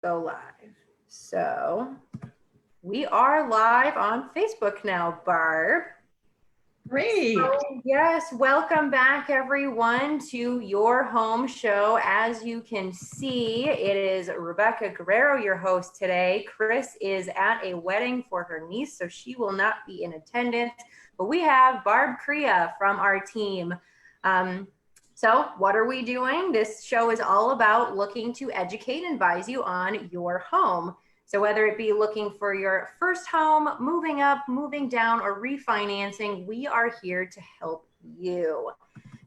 Go live. So we are live on Facebook now, Barb. Great. So, yes, welcome back everyone to your home show. As you can see, it is Rebecca Guerrero, your host today. Chris is at a wedding for her niece, so she will not be in attendance. But we have Barb Crea from our team. So what are we doing? This show is all about looking to educate and advise you on your home. So whether it be looking for your first home, moving up, moving down, or refinancing, we are here to help you.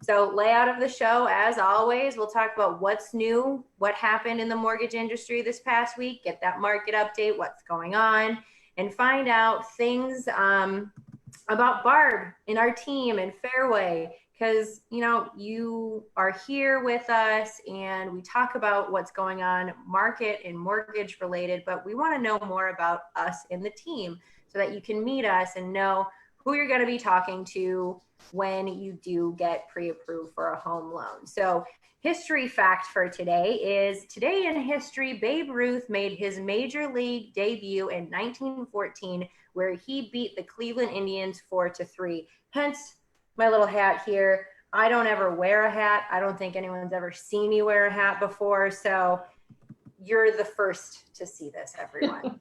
So layout of the show, as always, we'll talk about what's new, what happened in the mortgage industry this past week, get that market update, what's going on, and find out things about Barb and our team and Fairway, because you are here with us and we talk about what's going on market and mortgage related, but we want to know more about us and the team so that you can meet us and know who you're going to be talking to when you do get pre-approved for a home loan. So history fact for today is, today in history, Babe Ruth made his major league debut in 1914, where he beat the Cleveland Indians 4-3. Hence my little hat here. I don't ever wear a hat. I don't think anyone's ever seen me wear a hat before. So you're the first to see this, everyone.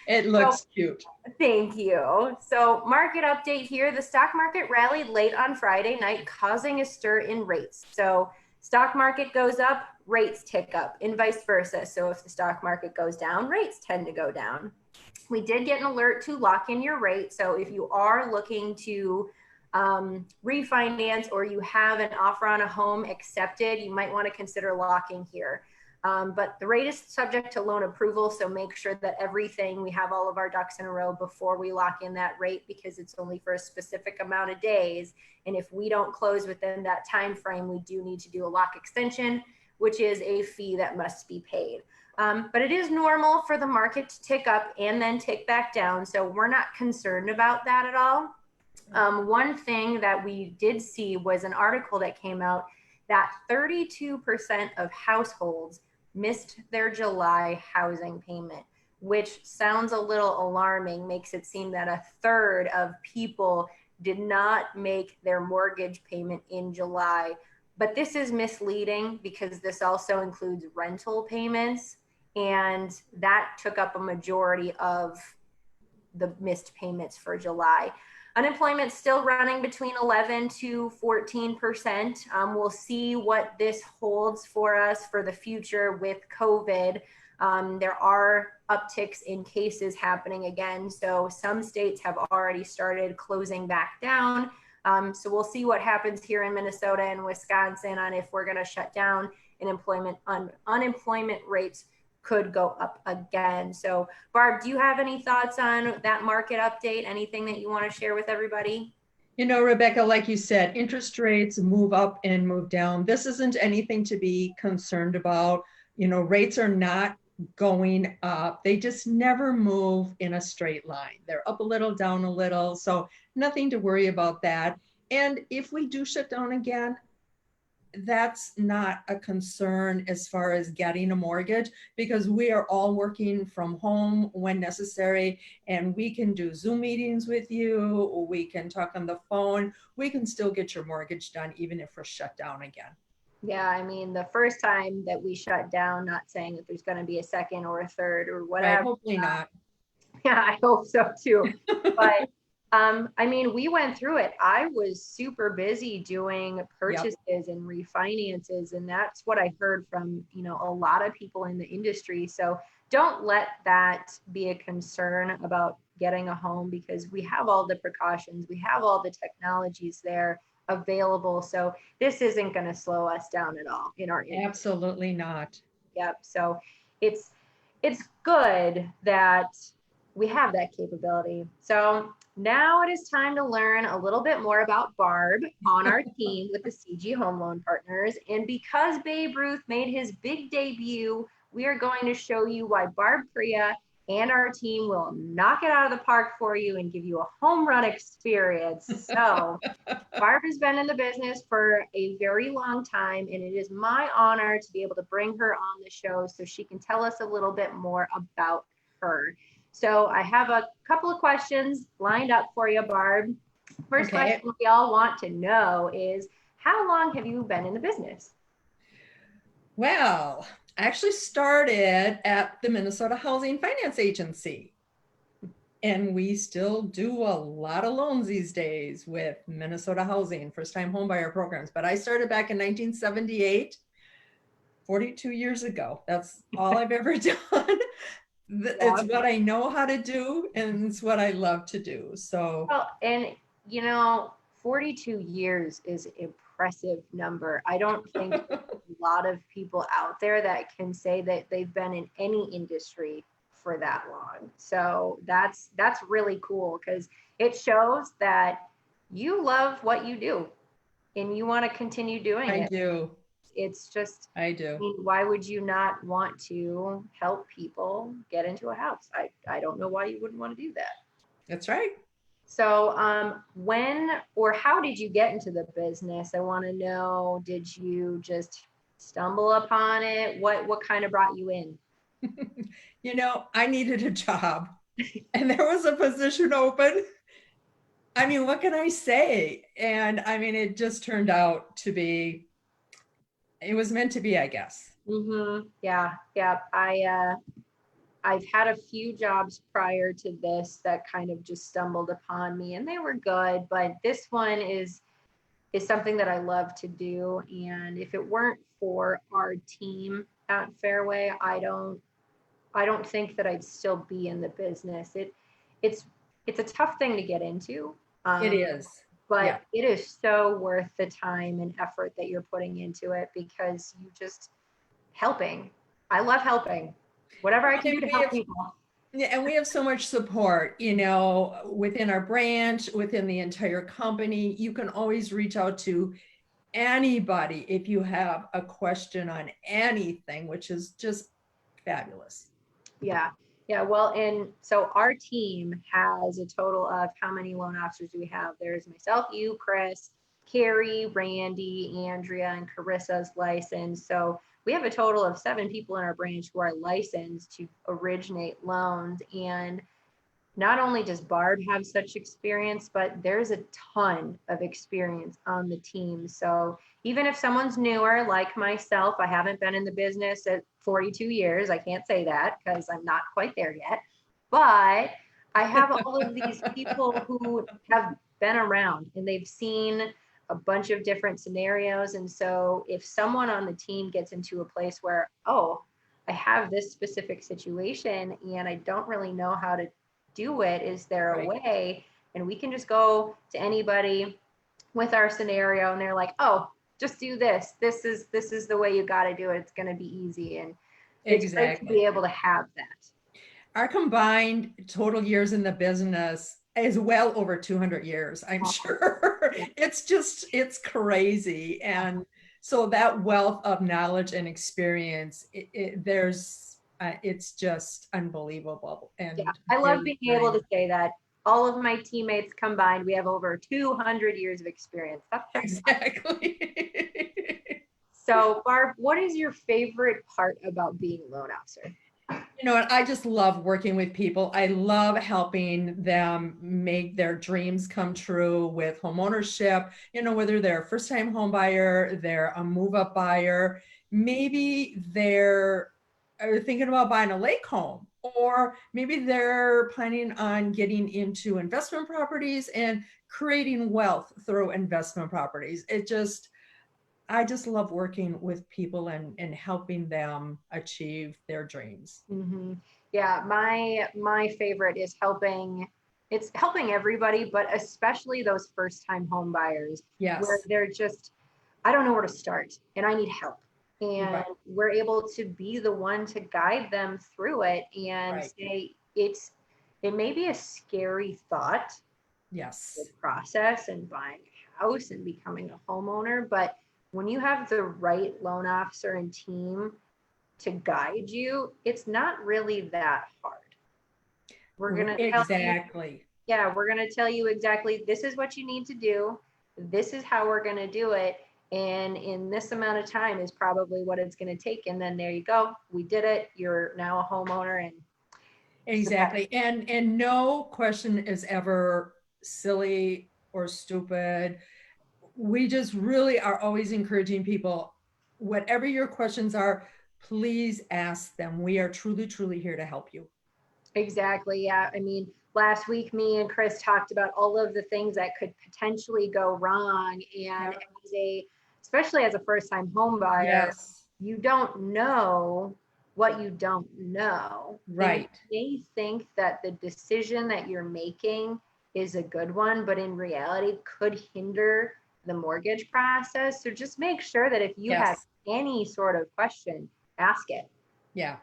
It looks cute. Thank you. So market update here. The stock market rallied late on Friday night, causing a stir in rates. So stock market goes up, rates tick up, and vice versa. So if the stock market goes down, rates tend to go down. We did get an alert to lock in your rate. So if you are looking to refinance or you have an offer on a home accepted, you might want to consider locking here. But the rate is subject to loan approval, so make sure that we have all of our ducks in a row before we lock in that rate, because it's only for a specific amount of days. And if we don't close within that time frame, we do need to do a lock extension, which is a fee that must be paid. But it is normal for the market to tick up and then tick back down, so we're not concerned about that at all. One thing that we did see was an article that came out that 32% of households missed their July housing payment, which sounds a little alarming, makes it seem that a third of people did not make their mortgage payment in July. But this is misleading because this also includes rental payments, and that took up a majority of the missed payments for July. Unemployment still running between 11 to 14%. We'll see what this holds for us for the future with COVID. There are upticks in cases happening again. So some states have already started closing back down. So we'll see what happens here in Minnesota and Wisconsin on if we're going to shut down, and unemployment rates could go up again. So Barb, do you have any thoughts on that market update? Anything that you want to share with everybody? Rebecca, like you said, interest rates move up and move down. This isn't anything to be concerned about. Rates are not going up. They just never move in a straight line. They're up a little, down a little. So nothing to worry about that. And if we do shut down again, that's not a concern as far as getting a mortgage, because we are all working from home when necessary, and we can do Zoom meetings with you. We can talk on the phone. We can still get your mortgage done even if we're shut down again. Yeah, I mean, the first time that we shut down, not saying that there's going to be a second or a third or whatever. Right, hopefully not. Yeah, I hope so too. But I mean, we went through it. I was super busy doing purchases and refinances, and that's what I heard from, a lot of people in the industry. So don't let that be a concern about getting a home, because we have all the precautions. We have all the technologies there available. So this isn't going to slow us down at all in our industry. Absolutely not. Yep. So it's good that we have that capability. So now it is time to learn a little bit more about Barb on our team with the CG Home Loan Partners. And because Babe Ruth made his big debut, we are going to show you why Barb Crea and our team will knock it out of the park for you and give you a home run experience. So Barb has been in the business for a very long time, and it is my honor to be able to bring her on the show so she can tell us a little bit more about her. So I have a couple of questions lined up for you, Barb. First Okay. question we all want to know is, how long have you been in the business? Well, I actually started at the Minnesota Housing Finance Agency. And we still do a lot of loans these days with Minnesota Housing, first-time homebuyer programs. But I started back in 1978, 42 years ago. That's all I've ever done. It's what I know how to do, and it's what I love to do. So, Well, and 42 years is impressive number. I don't think a lot of people out there that can say that they've been in any industry for that long. So that's really cool because it shows that you love what you do and you want to continue doing I it. do. It's just, I do. mean, why would you not want to help people get into a house? I don't know why you wouldn't want to do that. That's right. So, when or how did you get into the business? I want to know, did you just stumble upon it? What kind of brought you in? I needed a job and there was a position open. I mean, what can I say? And I mean, it just turned out to be, it was meant to be, I guess. Mm-hmm. Yeah, yeah. I've had a few jobs prior to this that kind of just stumbled upon me, and they were good, but this one is something that I love to do. And if it weren't for our team at Fairway, I don't think that I'd still be in the business. It's it's a tough thing to get into, It um, is. Yeah. but it is so worth the time and effort that you're putting into it because you just helping. I love helping. Whatever I can do And to we help have, people. yeah, and we have so much support, within our branch, within the entire company. You can always reach out to anybody if you have a question on anything, which is just fabulous. Yeah. Yeah. Well, and so our team has a total of how many loan officers do we have? There's myself, you, Chris, Carrie, Randy, Andrea, and Carissa's licensed. So we have a total of 7 people in our branch who are licensed to originate loans. And not only does Barb have such experience, but there's a ton of experience on the team. So even if someone's newer, like myself, I haven't been in the business at 42 years. I can't say that because I'm not quite there yet. But I have all of these people who have been around and they've seen a bunch of different scenarios. And so if someone on the team gets into a place where, oh, I have this specific situation and I don't really know how to do it, is there a Right. way? And we can just go to anybody with our scenario and they're like, oh, just do this, this is the way you got to do it, it's going to be easy. And it's great to Exactly. be able to have that. Our combined total years in the business is well over 200 years, I'm sure. Yeah. It's crazy. And so that wealth of knowledge and experience, it's just unbelievable Yeah, and I love very, being very able to nice. say that all of my teammates combined, we have over 200 years of experience. That's Exactly. so, Barb, what is your favorite part about being a loan officer? And I just love working with people. I love helping them make their dreams come true with home ownership, whether they're a first-time home buyer, they're a move-up buyer, maybe they're thinking about buying a lake home, or maybe they're planning on getting into investment properties and creating wealth through investment properties. I just love working with people and helping them achieve their dreams. Mm-hmm. Yeah, my favorite is helping. It's helping everybody, but especially those first time home buyers where Yes. they're just, I don't know where to start and I need help. And Right. we're able to be the one to guide them through it and Right. say it may be a scary thought, the Yes. process and buying a house and becoming a homeowner, but when you have the right loan officer and team to guide you, it's not really that hard. We're going to tell you, Exactly. yeah, we're going to tell you exactly, this is what you need to do. This is how we're going to do it. And in this amount of time is probably what it's going to take. And then there you go. We did it. You're now a homeowner, and Exactly. And no question is ever silly or stupid. We just really are always encouraging people, whatever your questions are, please ask them. We are truly, truly here to help you. exactly. Yeah. I mean, last week, me and Chris talked about all of the things that could potentially go wrong. And Yep. especially as a first time home buyer, Yes. you don't know what you don't know. And you Right. may think that the decision that you're making is a good one, but in reality could hinder the mortgage process. So just make sure that if you have Yes. any sort of question, ask it. Yeah.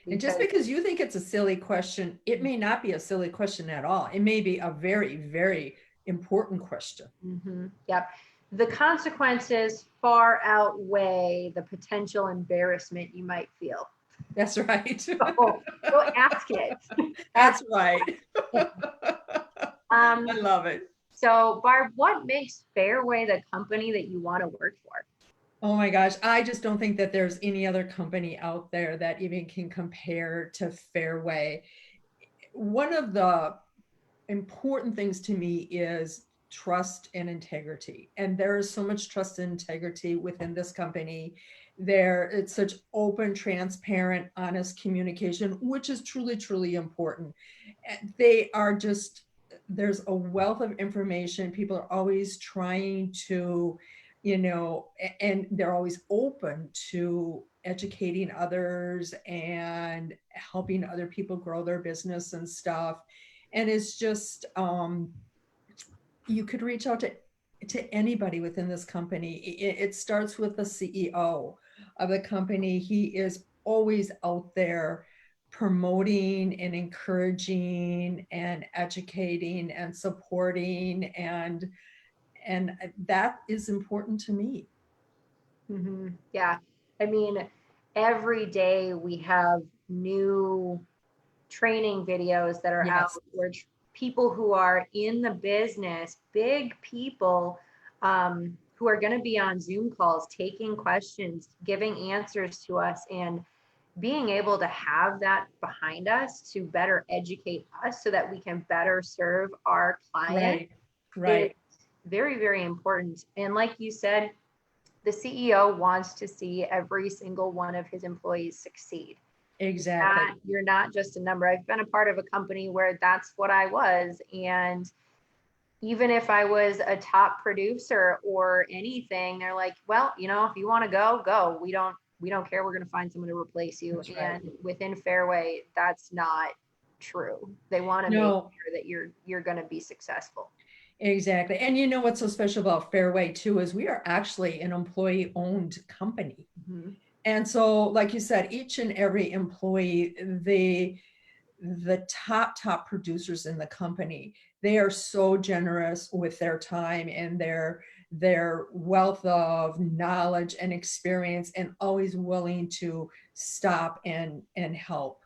And just Because because you think it's a silly question, it may not be a silly question at all. It may be a very, very important question. yep, the consequences far outweigh the potential embarrassment you might feel. That's right. So ask it. That's Ask right. it. I love it. So Barb, what makes Fairway the company that you want to work for? Oh my gosh, I just don't think that there's any other company out there that even can compare to Fairway. One of the important things to me is trust and integrity. And there is so much trust and integrity within this company. There, it's such open, transparent, honest communication, which is truly, truly important. And they are just, there's a wealth of information. People are always trying to, and they're always open to educating others and helping other people grow their business and stuff. And it's just you could reach out to anybody within this company. It starts with the CEO of the company. He is always out there promoting and encouraging and educating and supporting, and that is important to me. Yeah, I mean, every day we have new training videos that are out Yes. where people who are in the business, big people, who are going to be on Zoom calls, taking questions, giving answers to us, and being able to have that behind us to better educate us so that we can better serve our client Right. is Right. very, very important. And like you said, the CEO wants to see every single one of his employees succeed. Exactly. You're not just a number. I've been a part of a company where that's what I was. And even if I was a top producer or anything, they're like, well, if you want to go, go. We don't care. We're going to find someone to replace you. That's right. And within Fairway, that's not true. They want to make No. sure that you're going to be successful. Exactly. And you know what's so special about Fairway too is we are actually an employee owned company. Mm-hmm. And so, like you said, each and every employee, the top producers in the company, they are so generous with their time and their wealth of knowledge and experience, and always willing to stop and help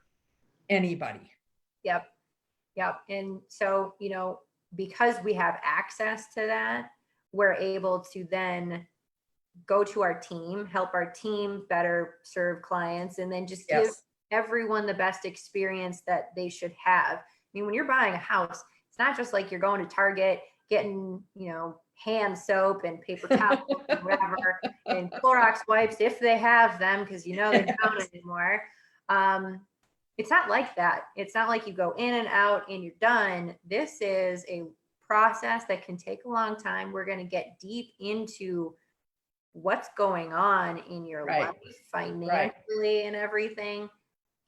anybody. Yep. Yep. And so, because we have access to that, we're able to then go to our team, help our team better serve clients, and then just give Yes. everyone the best experience that they should have. I mean, when you're buying a house, it's not just like you're going to Target, getting, hand soap and paper towels and whatever, and Clorox wipes if they have them, because they don't anymore. It's not like that. It's not like you go in and out and you're done. This is a process that can take a long time. We're going to get deep into what's going on in your Right. life Right. financially and everything.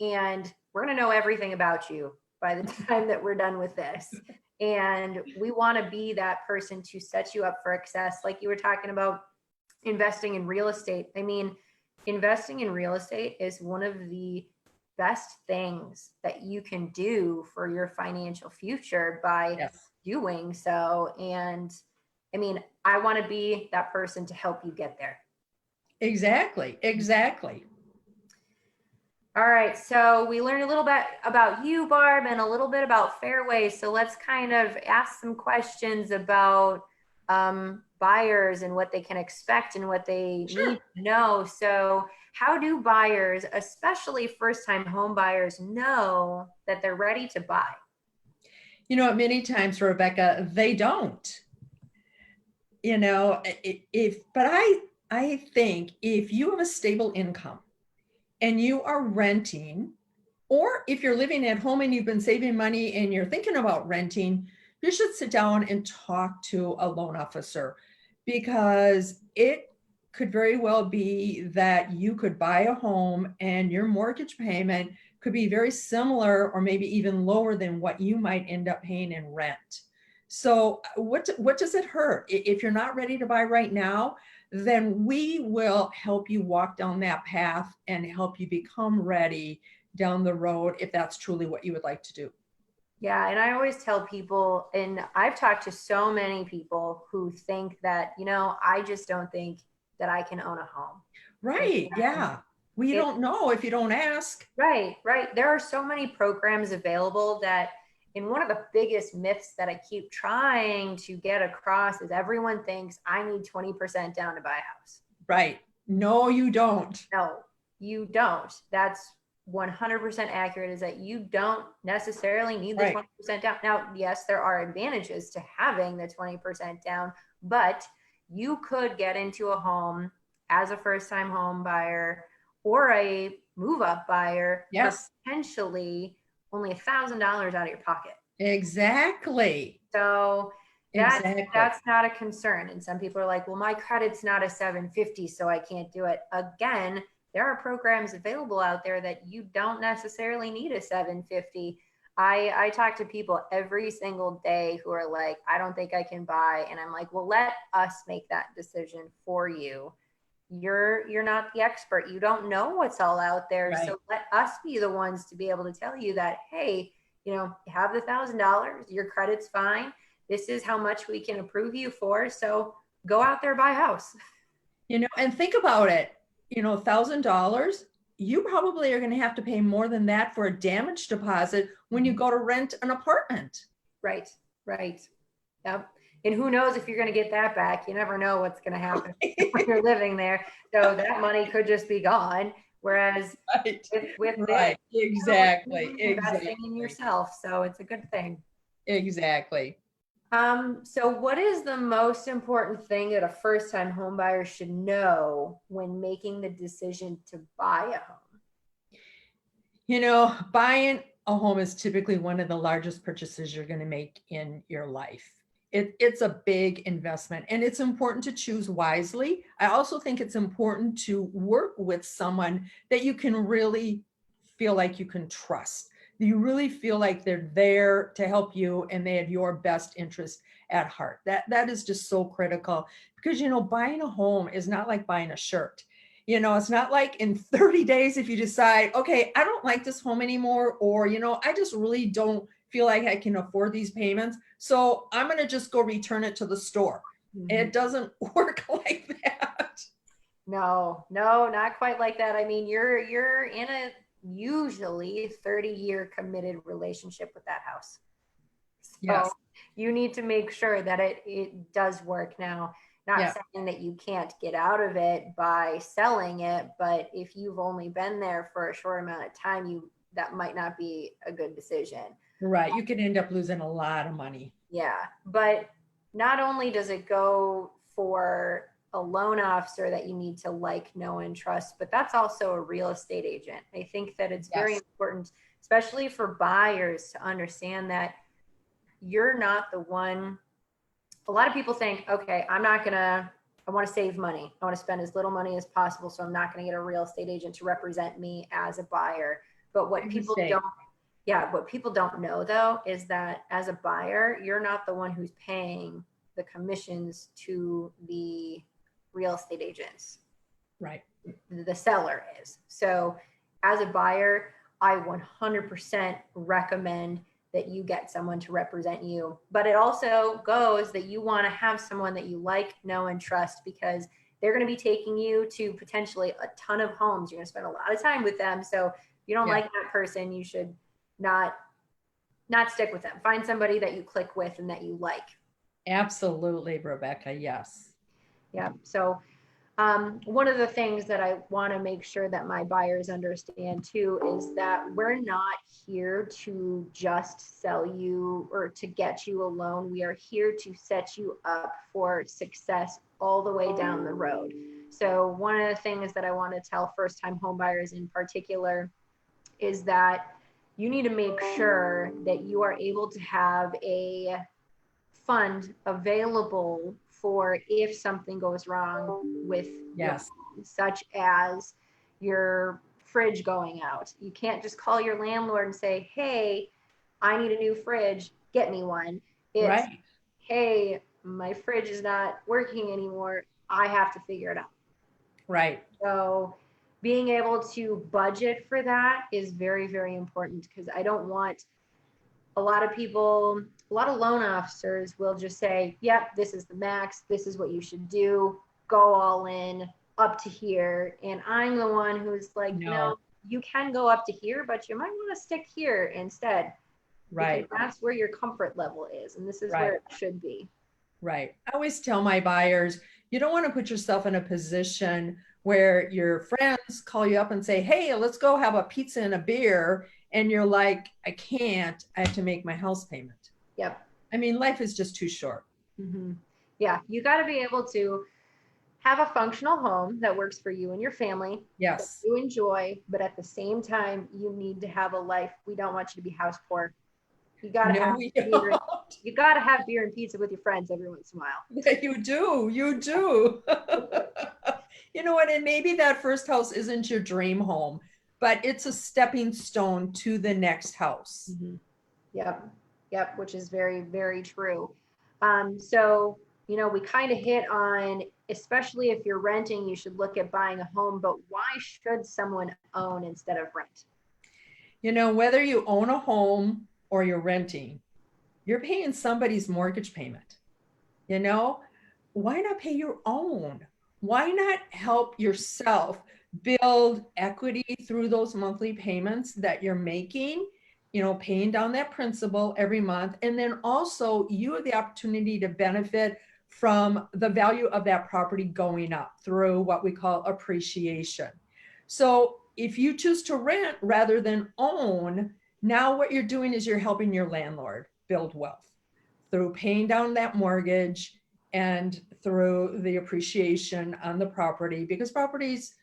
And we're going to know everything about you by the time that we're done with this. And we want to be that person to set you up for success. Like you were talking about investing in real estate. I mean, investing in real estate is one of the best things that you can do for your financial future by Yes. doing so. And I mean, I want to be that person to help you get there. Exactly. Exactly. All right, so we learned a little bit about you, Barb, and a little bit about Fairway. So let's kind of ask some questions about buyers and what they can expect and what they need Sure. to know. So, how do buyers, especially first-time home buyers, know that they're ready to buy? Many times, Rebecca, they don't. But I think if you have a stable income and you are renting, or if you're living at home and you've been saving money and you're thinking about renting, you should sit down and talk to a loan officer, because it could very well be that you could buy a home and your mortgage payment could be very similar or maybe even lower than what you might end up paying in rent. So what does it hurt? If you're not ready to buy right now, then we will help you walk down that path and help you become ready down the road if that's truly what you would like to do. Yeah, and I always tell people, and I've talked to so many people who think that, I just don't think that I can own a home. Right. And Yeah. Well, you it, don't know if you don't ask. right, right. There are so many programs available that, and one of the biggest myths that I keep trying to get across is everyone thinks I need 20% down to buy a house. Right. No, you don't. No, you don't. That's 100% accurate, is that you don't necessarily need the Right. 20% down. Now, yes, there are advantages to having the 20% down, but you could get into a home as a first time home buyer or a move up buyer for Yes, potentially only $1,000 out of your pocket. exactly. So Exactly. that's not a concern. And some people are like, well, my credit's not a 750, so I can't do it. Again, there are programs available out there that you don't necessarily need a 750. I talk to people every single day who are like, I don't think I can buy. And I'm like, well, let us make that decision for you. You're not the expert. You don't know what's all out there. Right. So let us be the ones to be able to tell you that, hey, you have the $1,000, your credit's fine. This is how much we can approve you for. So go out there, buy a house. And think about it, $1,000, you probably are going to have to pay more than that for a damage deposit when you go to rent an apartment. Right, right. Yep. And who knows if you're going to get that back? You never know what's going to happen when you're living there. So that money could just be gone. Whereas Right. with this, Right. Exactly. you're investing in Exactly. yourself. So it's a good thing. Exactly. So what is the most important thing that a first-time home buyer should know when making the decision to buy a home? Buying a home is typically one of the largest purchases you're going to make in your life. It's a big investment, and it's important to choose wisely. I also think it's important to work with someone that you can really feel like you can trust. You really feel like they're there to help you and they have your best interest at heart. That is just so critical, because buying a home is not like buying a shirt. It's not like in 30 days, if you decide, okay, I don't like this home anymore, or, I just really don't feel like I can afford these payments, so I'm going to just go return it to the store. Mhm. It doesn't work like that. No, no, not quite like that. I mean, you're in a usually 30-year committed relationship with that house. So Yes. you need to make sure that it does work. Now, not Yeah. saying that you can't get out of it by selling it, but if you've only been there for a short amount of time, that might not be a good decision. Right. You could end up losing a lot of money. Yeah, but not only does it go for a loan officer that you need to like, know, and trust, but that's also a real estate agent. I think that it's very Yes. important, especially for buyers, to understand that you're not the one. A lot of people think, okay, I want to save money. I want to spend as little money as possible. So I'm not going to get a real estate agent to represent me as a buyer. But what Big people mistake. don't Yeah, what people don't know though is that as a buyer, you're not the one who's paying the commissions to the real estate agents. Right. The seller is. So as a buyer, I 100% recommend that you get someone to represent you. But it also goes that you want to have someone that you like, know, and trust, because they're going to be taking you to potentially a ton of homes. You're going to spend a lot of time with them. So you don't Yeah. like that person, you should not stick with them. Find somebody that you click with and that you like. Absolutely, Rebecca. Yes. Yeah. So one of the things that I want to make sure that my buyers understand too is that we're not here to just sell you or to get you a loan. We are here to set you up for success all the way down the road. So one of the things that I want to tell first-time home buyers in particular is that you need to make sure that you are able to have a fund available for if something goes wrong with your Yes. home, such as your fridge going out. You can't just call your landlord and say, hey, I need a new fridge, get me one. It's, Right. hey, my fridge is not working anymore, I have to figure it out. Right. So being able to budget for that is very, very important, because I don't want a lot of people, a lot of loan officers will just say, yep, this is the max, this is what you should do, go all in, up to here. And I'm the one who's like, No. you can go up to here, but you might want to stick here instead, because Right. that's where your comfort level is. And this is Right. where it should be. Right. I always tell my buyers, you don't want to put yourself in a position where your friends call you up and say, hey, let's go have a pizza and a beer. And you're like, I can't, I have to make my house payment. Yep. I mean, life is just too short. Mm-hmm. Yeah. You got to be able to have a functional home that works for you and your family, that Yes. you enjoy, but at the same time, you need to have a life. We don't want you to be house poor. You gotta No, have we beer. don't. You gotta have beer and pizza with your friends every once in a while. You do. You do. You know what? And maybe that first house isn't your dream home, but it's a stepping stone to the next house. Mm-hmm. Yep, yep, which is very, very true. So we kind of hit on, especially if you're renting, you should look at buying a home. But why should someone own instead of rent? You know, whether you own a home or you're renting, you're paying somebody's mortgage payment. You know, why not pay your own? Why not help yourself build equity through those monthly payments that you're making, paying down that principal every month. And then also you have the opportunity to benefit from the value of that property going up through what we call appreciation. So if you choose to rent rather than own, now what you're doing is you're helping your landlord build wealth through paying down that mortgage and through the appreciation on the property, because properties,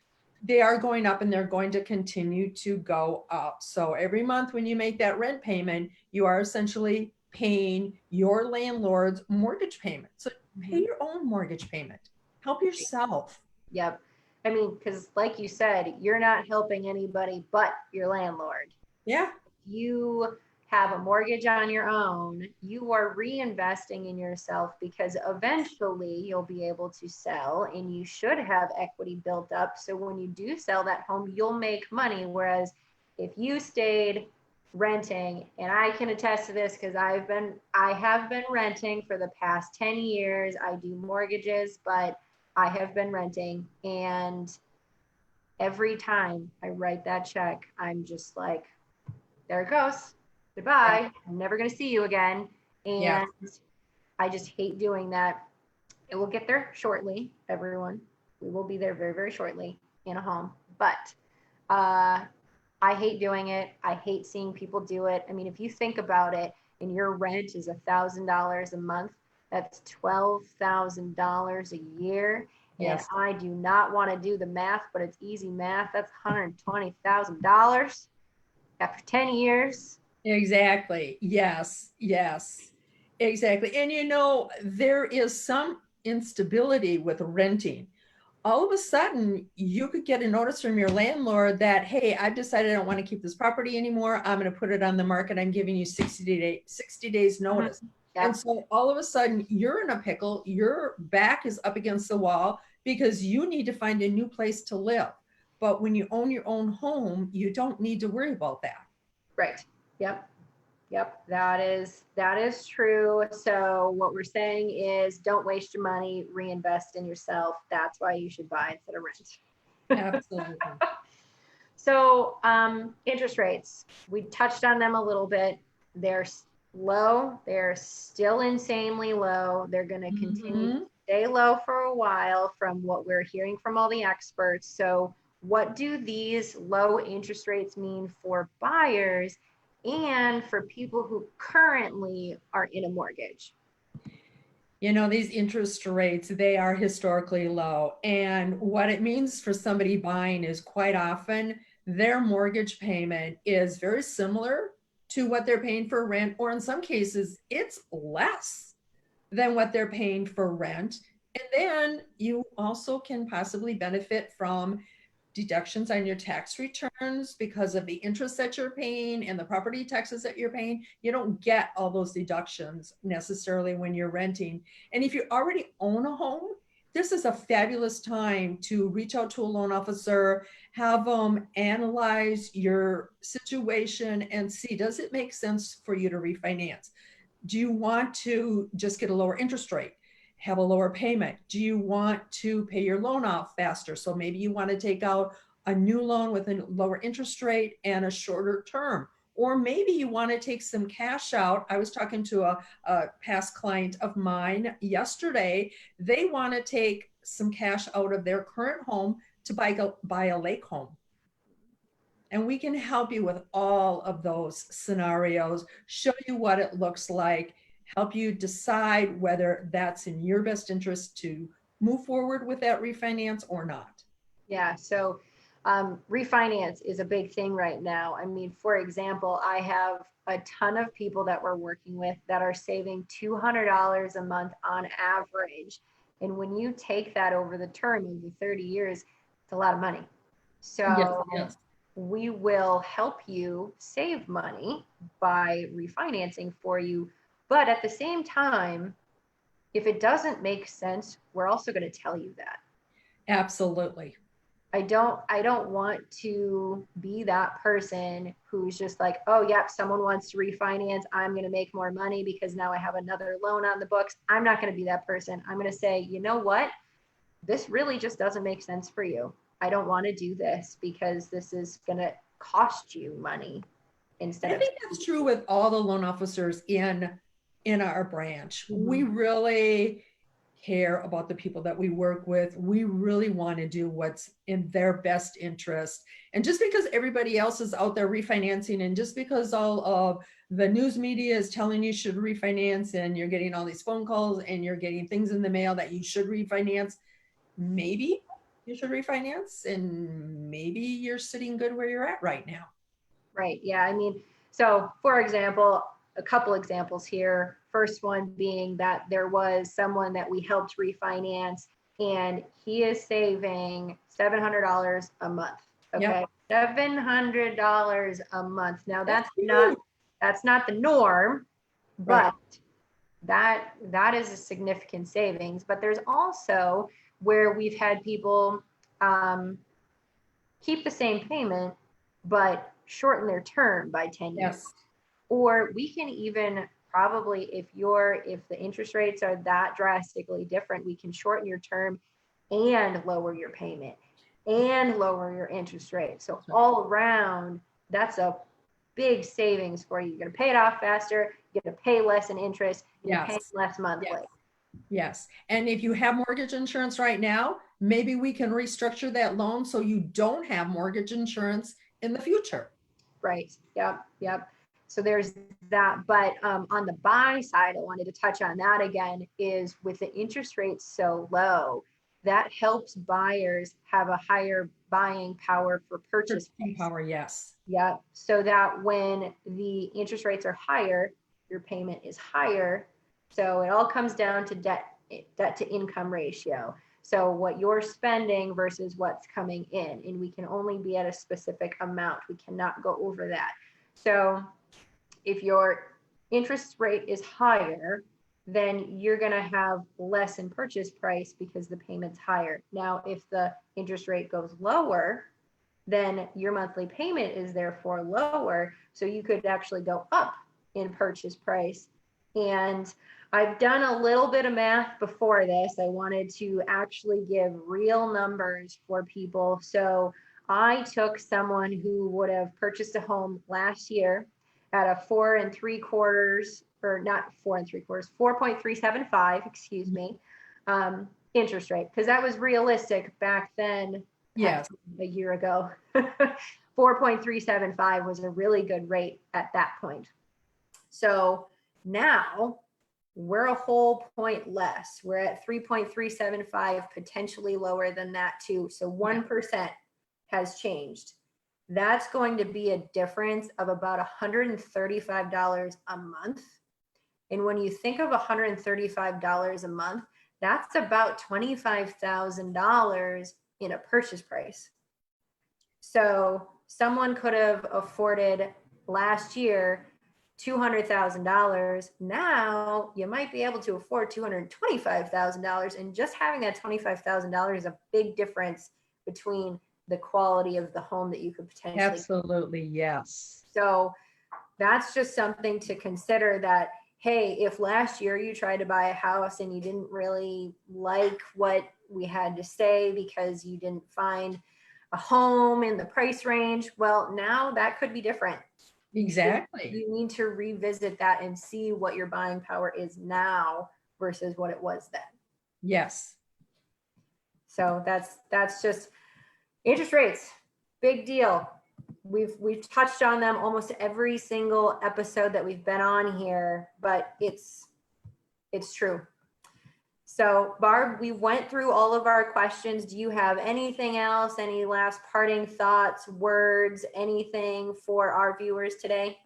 they are going up and they're going to continue to go up. So every month when you make that rent payment, you are essentially paying your landlord's mortgage payment. So pay your own mortgage payment. Help yourself. Yep. I mean, because like you said, you're not helping anybody but your landlord. Yeah. You have a mortgage on your own, you are reinvesting in yourself, because eventually you'll be able to sell and you should have equity built up. So when you do sell that home, you'll make money. Whereas if you stayed renting, and I can attest to this because I have been renting for the past 10 years. I do mortgages, but I have been renting, and every time I write that check, I'm just like, there it goes. Goodbye. Yeah. I'm never going to see you again. And Yeah. I just hate doing that. It will get there shortly, everyone. We will be there very, very shortly in a home. But I hate doing it. I hate seeing people do it. I mean, if you think about it, and your rent is $1,000 a month, that's $12,000 a year. Yes. And I do not want to do the math, but it's easy math. That's $120,000 after 10 years. Exactly. Yes. Yes. Exactly. And there is some instability with renting. All of a sudden, you could get a notice from your landlord that, hey, I've decided I don't want to keep this property anymore. I'm going to put it on the market. I'm giving you 60 days notice. Yep. And so all of a sudden, you're in a pickle. Your back is up against the wall because you need to find a new place to live. But when you own your own home, you don't need to worry about that. Right. Yep. Yep. That is true. So what we're saying is, don't waste your money, reinvest in yourself. That's why you should buy instead of rent. Absolutely. So interest rates, we touched on them a little bit. They're low. They're still insanely low. They're going to continue to Mhm. stay low for a while from what we're hearing from all the experts. So what do these low interest rates mean for buyers and for people who currently are in a mortgage? You know, these interest rates, they are historically low. And what it means for somebody buying is quite often their mortgage payment is very similar to what they're paying for rent, or in some cases, it's less than what they're paying for rent. And then you also can possibly benefit from deductions on your tax returns because of the interest that you're paying and the property taxes that you're paying. You don't get all those deductions necessarily when you're renting. And if you already own a home, this is a fabulous time to reach out to a loan officer, have them analyze your situation and see, does it make sense for you to refinance? Do you want to just get a lower interest rate, have a lower payment? Do you want to pay your loan off faster? So maybe you want to take out a new loan with a lower interest rate and a shorter term. Or maybe you want to take some cash out. I was talking to a past client of mine yesterday. They want to take some cash out of their current home to buy a lake home. And we can help you with all of those scenarios, show you what it looks like, help you decide whether that's in your best interest to move forward with that refinance or not. Yeah, so refinance is a big thing right now. I mean, for example, I have a ton of people that we're working with that are saving $200 a month on average. And when you take that over the term of the 30 years, it's a lot of money. Yes, So yes. we will help you save money by refinancing for you. But at the same time, if it doesn't make sense, we're also going to tell you that. Absolutely. I don't want to be that person who's just like, oh yep, someone wants to refinance. I'm going to make more money because now I have another loan on the books. I'm not going to be that person. I'm going to say, you know what? This really just doesn't make sense for you. I don't want to do this because this is going to cost you money instead I of. think that's true with all the loan officers in our branch. We Mhm. really care about the people that we work with. We really want to do what's in their best interest. And just because everybody else is out there refinancing, and just because all of the news media is telling you should refinance, and you're getting all these phone calls and you're getting things in the mail that you should refinance, maybe you should refinance, and maybe you're sitting good where you're at right now. Right. Yeah. I mean, so for example, a couple examples here. First one being that there was someone that we helped refinance and he is saving $700 a month. Okay. Yep. $700 a month. Now That's not huge. that's not the norm, Right. but that is a significant savings. But there's also where we've had people um, keep the same payment, but shorten their term by 10 years. Yes. Or we can even probably, if the interest rates are that drastically different, we can shorten your term and lower your payment and lower your interest rate. So all around, that's a big savings for you. You're going to pay it off faster, you're going to pay less in interest, and you're paying Yes. less Yes. monthly. Yes. And if you have mortgage insurance right now, maybe we can restructure that loan so you don't have mortgage insurance in the future. Right. Yep. Yep. So there's that. But on the buy side, I wanted to touch on that again is with the interest rates so low, that helps buyers have a higher buying power for purchase Purchasing price. power, yes. Yep. So that when the interest rates are higher, your payment is higher. So it all comes down to debt to income ratio. So what you're spending versus what's coming in, and we can only be at a specific amount. We cannot go over that. So if your interest rate is higher, then you're going to have less in purchase price because the payment's higher. Now, if the interest rate goes lower, then your monthly payment is therefore lower. So you could actually go up in purchase price. And I've done a little bit of math before this. I wanted to actually give real numbers for people. So I took someone who would have purchased a home last year at a 4.75, or not 4.75, 4.375, excuse me, interest rate, because that was realistic back then. Yes. A year ago. 4.375 was a really good rate at that point. So now we're a whole point less. We're at 3.375, potentially lower than that too. So 1% has changed. That's going to be a difference of about $135 a month. And when you think of $135 a month, that's about $25,000 in a purchase price. So someone could have afforded last year $200,000. Now you might be able to afford $225,000, and just having that $25,000 is a big difference between the quality of the home that you could potentially. Absolutely, yes. So that's just something to consider, that hey, if last year you tried to buy a house and you didn't really like what we had to say because you didn't find a home in the price range, well, now that could be different. Exactly. You need to revisit that and see what your buying power is now versus what it was then. Yes. So that's just interest rates, big deal. We've touched on them almost every single episode that we've been on here, but it's true. So Barb, we went through all of our questions. Do you have anything else? Any last parting thoughts, words, anything for our viewers today?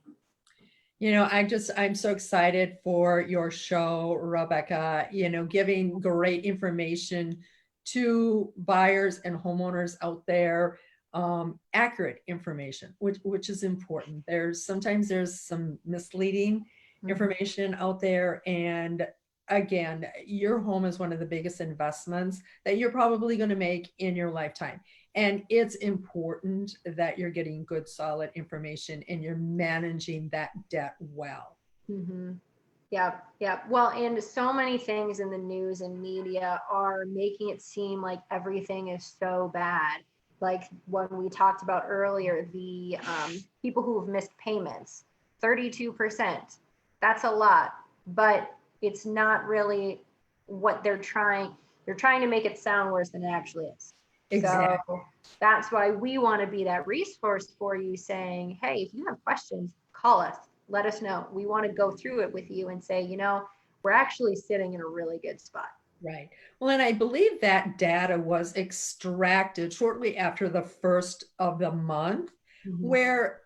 I'm so excited for your show, Rebecca, giving great information to buyers and homeowners out there, accurate information, which is important. Sometimes there's some misleading information out there. And again, your home is one of the biggest investments that you're probably going to make in your lifetime. And it's important that you're getting good, solid information and you're managing that debt well. Mm-hmm. Yeah. Well, and so many things in the news and media are making it seem like everything is so bad. Like when we talked about earlier, the people who have missed payments, 32%. That's a lot, but it's not really what they're trying. They're trying to make it sound worse than it actually is. Exactly. So that's why we want to be that resource for you, saying, hey, if you have questions, call us. Let us know. We want to go through it with you and say, we're actually sitting in a really good spot. Right. Well, and I believe that data was extracted shortly after the first of the month, where,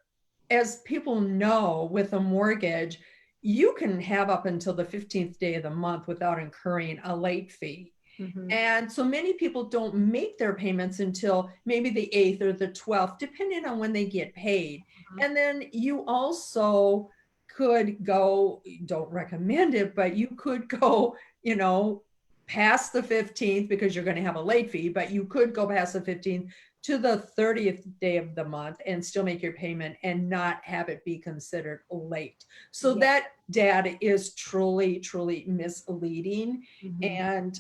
as people know, with a mortgage, you can have up until the 15th day of the month without incurring a late fee. And so many people don't make their payments until maybe the 8th or the 12th, depending on when they get paid. And then you also could go, don't recommend it, but you could go, past the 15th because you're going to have a late fee, but you could go past the 15th to the 30th day of the month and still make your payment and not have it be considered late. So that data is truly, truly misleading. And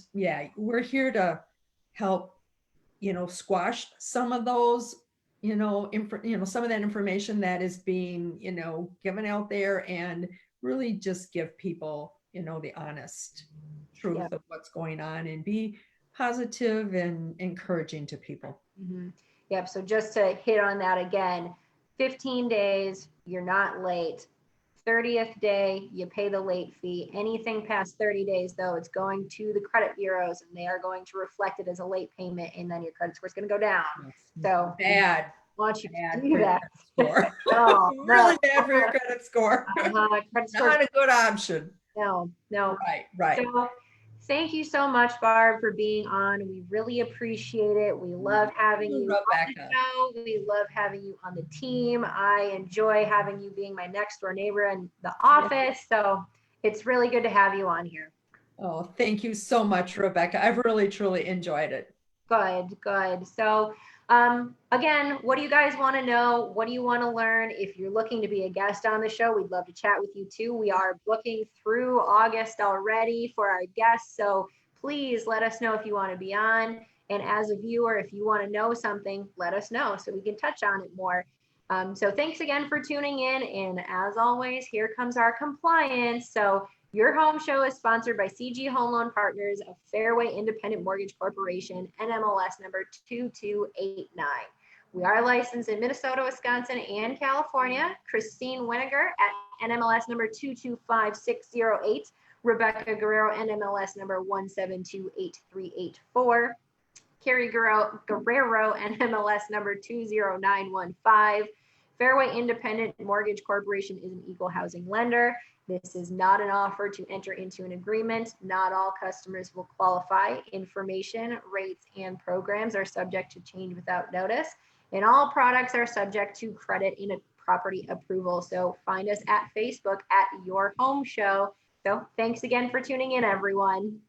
we're here to help, squash some of those, some of that information that is being, given out there, and really just give people, the honest truth of what's going on, and be positive and encouraging to people. Yep. So just to hit on that again, 15 days, you're not late. 30th day, you pay the late fee. Anything past 30 days, though, it's going to the credit bureaus, and they are going to reflect it as a late payment, and then your credit score is going to go down. So bad. Want you to do that. Score. Really bad for your credit score. Credit score. Not a good option. No. Right. So thank you so much, Barb, for being on. We really appreciate it. We love having you on the show. We love having you on the team. I enjoy having you being my next door neighbor in the office. So it's really good to have you on here. Oh, thank you so much, Rebecca. I've really, truly enjoyed it. Good. So again, what do you guys want to know? What do you want to learn? If you're looking to be a guest on the show, we'd love to chat with you too. We are booking through August already for our guests. So please let us know if you want to be on. And as a viewer, if you want to know something, let us know so we can touch on it more. So thanks again for tuning in. And as always, here comes our compliance. So your home show is sponsored by CG Home Loan Partners of Fairway Independent Mortgage Corporation, NMLS number 2289. We are licensed in Minnesota, Wisconsin, and California. Christine Winiger at NMLS number 225608. Rebecca Guerrero, NMLS number 1728384. Carrie Guerrero, NMLS number 20915. Fairway Independent Mortgage Corporation is an equal housing lender. This is not an offer to enter into an agreement. Not all customers will qualify. Information, rates, and programs are subject to change without notice. And all products are subject to credit and property approval. So find us at Facebook at Your Home Show. So thanks again for tuning in, everyone.